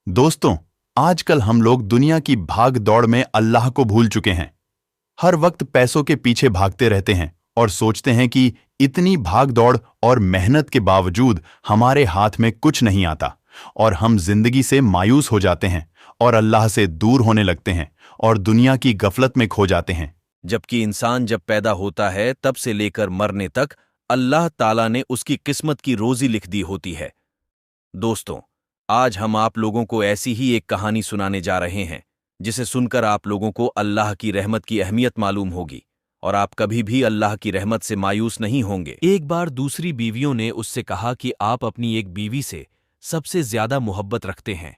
दोस्तों, आजकल हम लोग दुनिया की भाग दौड़ में अल्लाह को भूल चुके हैं। हर वक्त पैसों के पीछे भागते रहते हैं और सोचते हैं कि इतनी भाग दौड़ और मेहनत के बावजूद हमारे हाथ में कुछ नहीं आता और हम जिंदगी से मायूस हो जाते हैं और अल्लाह से दूर होने लगते हैं और दुनिया की गफलत में खो जाते हैं। जबकि इंसान जब पैदा होता है तब से लेकर मरने तक अल्लाह ताला ने उसकी किस्मत की रोजी लिख दी होती है। दोस्तों, आज हम आप लोगों को ऐसी ही एक कहानी सुनाने जा रहे हैं जिसे सुनकर आप लोगों को अल्लाह की रहमत की अहमियत मालूम होगी और आप कभी भी अल्लाह की रहमत से मायूस नहीं होंगे। एक बार दूसरी बीवियों ने उससे कहा कि आप अपनी एक बीवी से सबसे ज्यादा मोहब्बत रखते हैं,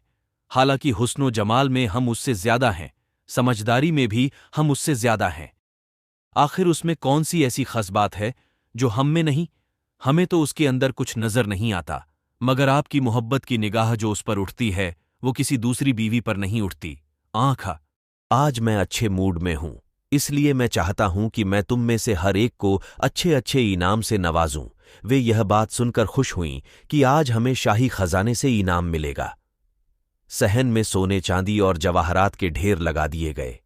हालांकि हुस्नो जमाल में हम उससे ज्यादा हैं, समझदारी में भी हम उससे ज्यादा हैं। आखिर उसमें कौन सी ऐसी खास बात है जो हम में नहीं? हमें तो उसके अंदर कुछ नजर नहीं आता, मगर आपकी मोहब्बत की निगाह जो उस पर उठती है वो किसी दूसरी बीवी पर नहीं उठती। आंखा, आज मैं अच्छे मूड में हूं, इसलिए मैं चाहता हूं कि मैं तुम में से हर एक को अच्छे अच्छे इनाम से नवाजूं। वे यह बात सुनकर खुश हुईं कि आज हमें शाही खजाने से इनाम मिलेगा। सहन में सोने चांदी और जवाहरात के ढेर लगा दिए गए।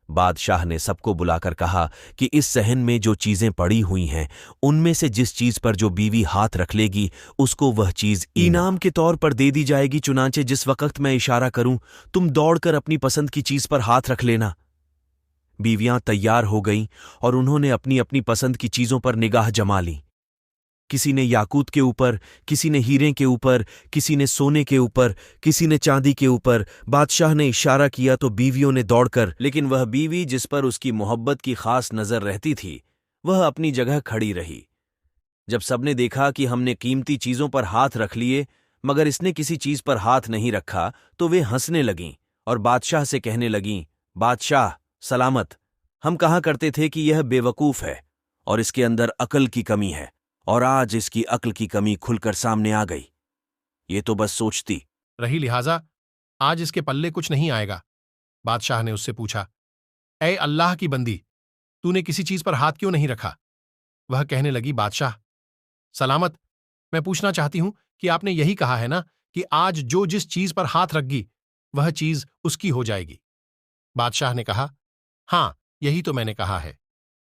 बादशाह ने सबको बुलाकर कहा कि इस सहन में जो चीजें पड़ी हुई हैं उनमें से जिस चीज पर जो बीवी हाथ रख लेगी उसको वह चीज इनाम के तौर पर दे दी जाएगी। चुनांचे जिस वक्त मैं इशारा करूं तुम दौड़कर अपनी पसंद की चीज पर हाथ रख लेना। बीवियां तैयार हो गईं और उन्होंने अपनी अपनी पसंद की चीजों पर निगाह जमा ली। किसी ने याकूत के ऊपर, किसी ने हीरे के ऊपर, किसी ने सोने के ऊपर, किसी ने चांदी के ऊपर। बादशाह ने इशारा किया तो बीवियों ने दौड़कर, लेकिन वह बीवी जिस पर उसकी मोहब्बत की खास नजर रहती थी वह अपनी जगह खड़ी रही। जब सबने देखा कि हमने कीमती चीजों पर हाथ रख लिए मगर इसने किसी चीज पर हाथ नहीं रखा तो वे हंसने लगीं और बादशाह से कहने लगीं, बादशाह सलामत, हम कहा करते थे कि यह बेवकूफ है और इसके अंदर अकल की कमी है, और आज इसकी अक्ल की कमी खुलकर सामने आ गई। ये तो बस सोचती रही, लिहाजा आज इसके पल्ले कुछ नहीं आएगा। बादशाह ने उससे पूछा, ऐ अल्लाह की बंदी, तूने किसी चीज पर हाथ क्यों नहीं रखा? वह कहने लगी, बादशाह सलामत, मैं पूछना चाहती हूं कि आपने यही कहा है ना कि आज जो जिस चीज पर हाथ रखगी वह चीज उसकी हो जाएगी। बादशाह ने कहा, हां, यही तो मैंने कहा है।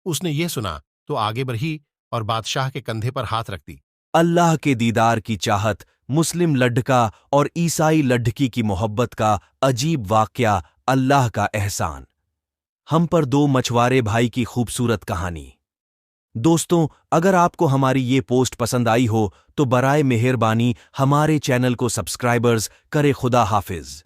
उसने ये सुना तो आगे बढ़ी और बादशाह के कंधे पर हाथ रख दी। अल्लाह के दीदार की चाहत, मुस्लिम लड्ढका और ईसाई लड्ढकी की मोहब्बत का अजीब वाकया, अल्लाह का एहसान। हम पर दो मछुआरे भाई की खूबसूरत कहानी। दोस्तों, अगर आपको हमारी ये पोस्ट पसंद आई हो तो बराए मेहरबानी हमारे चैनल को सब्सक्राइबर्स करे। खुदा हाफिज।